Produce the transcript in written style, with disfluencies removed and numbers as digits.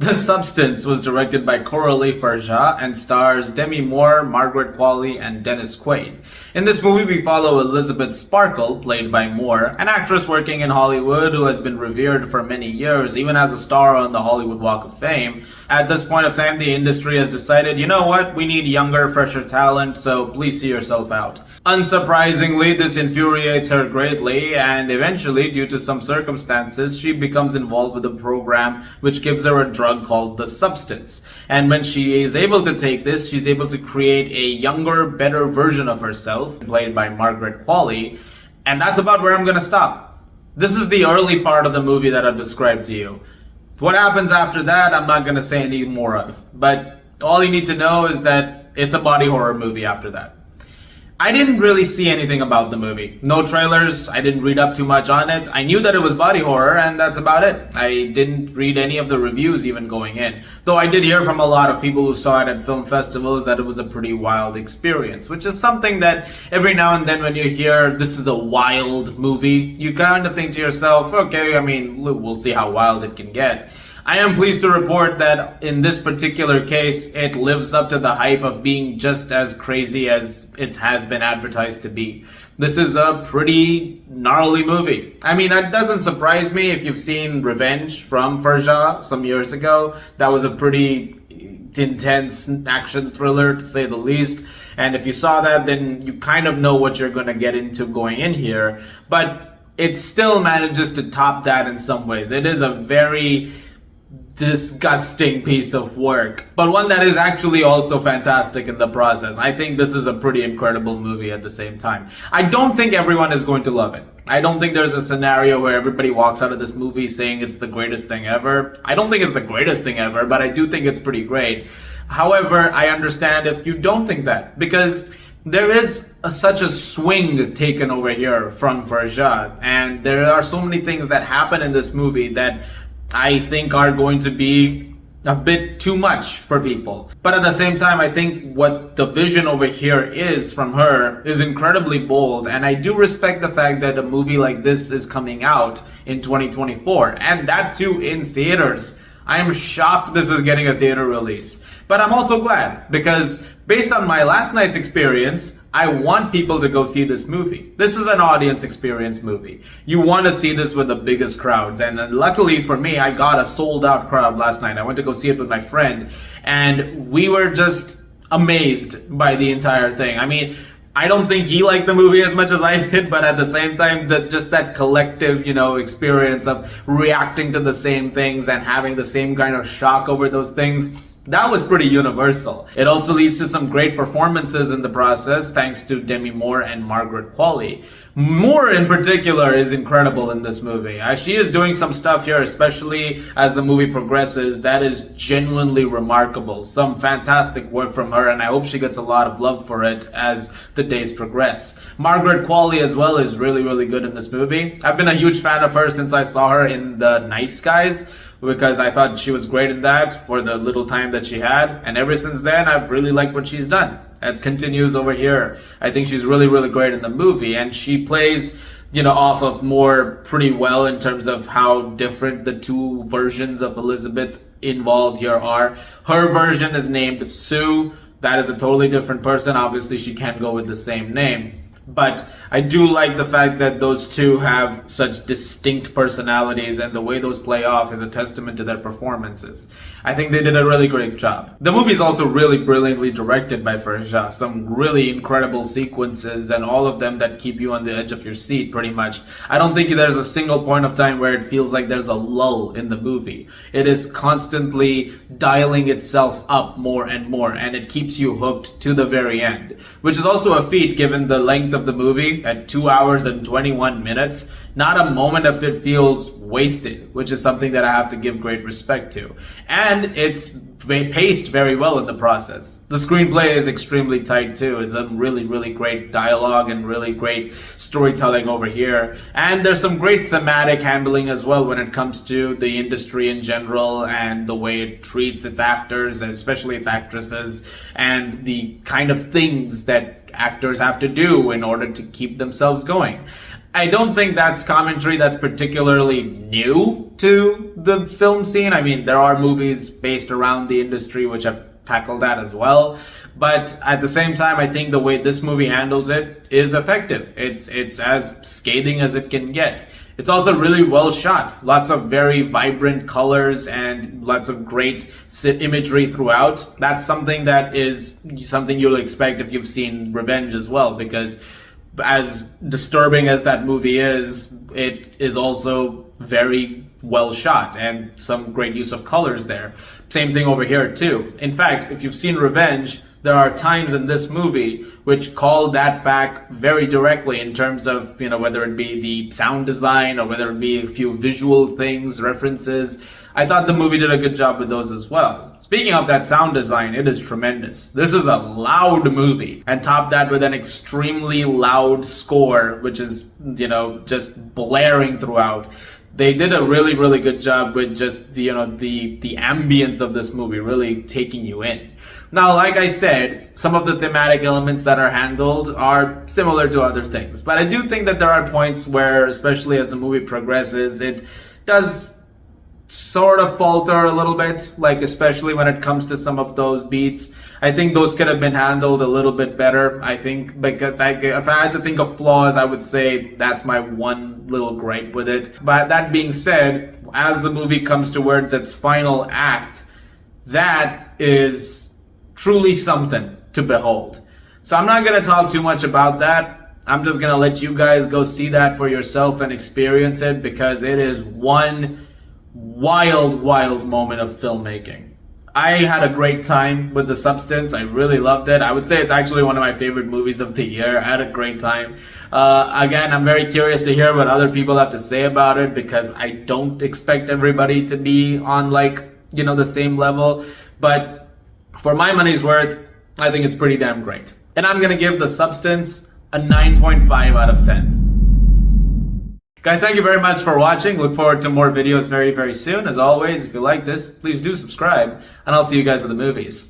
The Substance was directed by Coralie Farja and stars Demi Moore, Margaret Qualley, and Dennis Quaid. In this movie, we follow Elizabeth Sparkle, played by Moore, an actress working in Hollywood who has been revered for many years, even as a star on the Hollywood Walk of Fame. At this point of time, the industry has decided, you know what, we need younger, fresher talent, so please see yourself out. Unsurprisingly, this infuriates her greatly, and eventually, due to some circumstances, she becomes involved with a program which gives her a drug called The Substance. And when she is able to take this, she's able to create a younger, better version of herself, played by Margaret Qualley, and that's about where I'm gonna stop. This is the early part of the movie that I've described to you. What happens after that, I'm not gonna say any more of, but all you need to know is that it's a body horror movie after that. I didn't really see anything about the movie. No trailers, I didn't read up too much on it. I knew that it was body horror, and that's about it. I didn't read any of the reviews even going in. Though I did hear from a lot of people who saw it at film festivals that it was a pretty wild experience, which is something that every now and then when you hear this is a wild movie, you kind of think to yourself, okay, I mean, we'll see how wild it can get. I am pleased to report that in this particular case, it lives up to the hype of being just as crazy as it has been advertised to be. This is a pretty gnarly movie. I mean, that doesn't surprise me if you've seen Revenge from Farja some years ago. That was a pretty intense action thriller, to say the least. And if you saw that, then you kind of know what you're going to get into going in here. But it still manages to top that in some ways. It is a very disgusting piece of work, but one that is actually also fantastic in the process. I think this is a pretty incredible movie at the same time. I don't think everyone is going to love it. I don't think there's a scenario where everybody walks out of this movie saying it's the greatest thing ever. I don't think it's the greatest thing ever, but I do think it's pretty great. However, I understand if you don't think that, because there is such a swing taken over here from Farja, and there are so many things that happen in this movie that I think are going to be a bit too much for people. But at the same time, I think what the vision over here is from her is incredibly bold, and I do respect the fact that a movie like this is coming out in 2024, and that too in theaters. I am shocked this is getting a theater release. But I'm also glad, because based on my last night's experience, I want people to go see this movie. This is an audience experience movie. You want to see this with the biggest crowds. And luckily for me, I got a sold out crowd last night. I went to go see it with my friend, and we were just amazed by the entire thing. I mean, I don't think he liked the movie as much as I did, but at the same time, just that collective, experience of reacting to the same things and having the same kind of shock over those things, that was pretty universal. It also leads to some great performances in the process, thanks to Demi Moore and Margaret Qualley. Moore in particular is incredible in this movie. She is doing some stuff here, especially as the movie progresses, that is genuinely remarkable. Some fantastic work from her, and I hope she gets a lot of love for it as the days progress. Margaret Qualley as well is really, really good in this movie. I've been a huge fan of her since I saw her in The Nice Guys, because I thought she was great in that for the little time that she had. And ever since then, I've really liked what she's done. It continues over here. I think she's really, really great in the movie. And she plays, off of Moore pretty well in terms of how different the two versions of Elizabeth involved here are. Her version is named Sue. That is a totally different person. Obviously, she can't go with the same name. But I do like the fact that those two have such distinct personalities, and the way those play off is a testament to their performances. I think they did a really great job. The movie is also really brilliantly directed by Farja. Some really incredible sequences, and all of them that keep you on the edge of your seat pretty much. I don't think there's a single point of time where it feels like there's a lull in the movie. It is constantly dialing itself up more and more, and it keeps you hooked to the very end, which is also a feat given the length of the movie at 2 hours and 21 minutes. Not a moment of it feels wasted, which is something that I have to give great respect to. And it's paced very well in the process. The screenplay is extremely tight too. It's a really, really great dialogue and really great storytelling over here. And there's some great thematic handling as well when it comes to the industry in general and the way it treats its actors, and especially its actresses, and the kind of things that actors have to do in order to keep themselves going. I don't think that's commentary that's particularly new to the film scene. I mean, there are movies based around the industry which have tackled that as well. But at the same time, I think the way this movie handles it is effective. It's as scathing as it can get. It's also really well shot. Lots of very vibrant colors and lots of great imagery throughout. That's something that is something you'll expect if you've seen Revenge as well, because as disturbing as that movie is, it is also very well shot and some great use of colors there. Same thing over here too. In fact, if you've seen Revenge, there are times in this movie which call that back very directly in terms of, whether it be the sound design or whether it be a few visual things, references. I thought the movie did a good job with those as well. Speaking of that sound design, it is tremendous. This is a loud movie, and top that with an extremely loud score, which is, just blaring throughout. They did a really, really good job with just the ambience of this movie, really taking you in. Now, like I said, some of the thematic elements that are handled are similar to other things, but I do think that there are points where, especially as the movie progresses, it does sort of falter a little bit, like especially when it comes to some of those beats. I think those could have been handled a little bit better. I think, because if I had to think of flaws, I would say that's my one little gripe with it. But that being said, as the movie comes towards its final act, that is truly something to behold. So I'm not going to talk too much about that. I'm just going to let you guys go see that for yourself and experience it, because it is one wild, wild moment of filmmaking. I had a great time with The Substance. I really loved it. I would say it's actually one of my favorite movies of the year. I had a great time. Again, I'm very curious to hear what other people have to say about it, because I don't expect everybody to be on the same level. But for my money's worth, I think it's pretty damn great. And I'm gonna give The Substance a 9.5 out of 10. Guys, thank you very much for watching. Look forward to more videos very, very soon. As always, if you like this, please do subscribe, and I'll see you guys at the movies.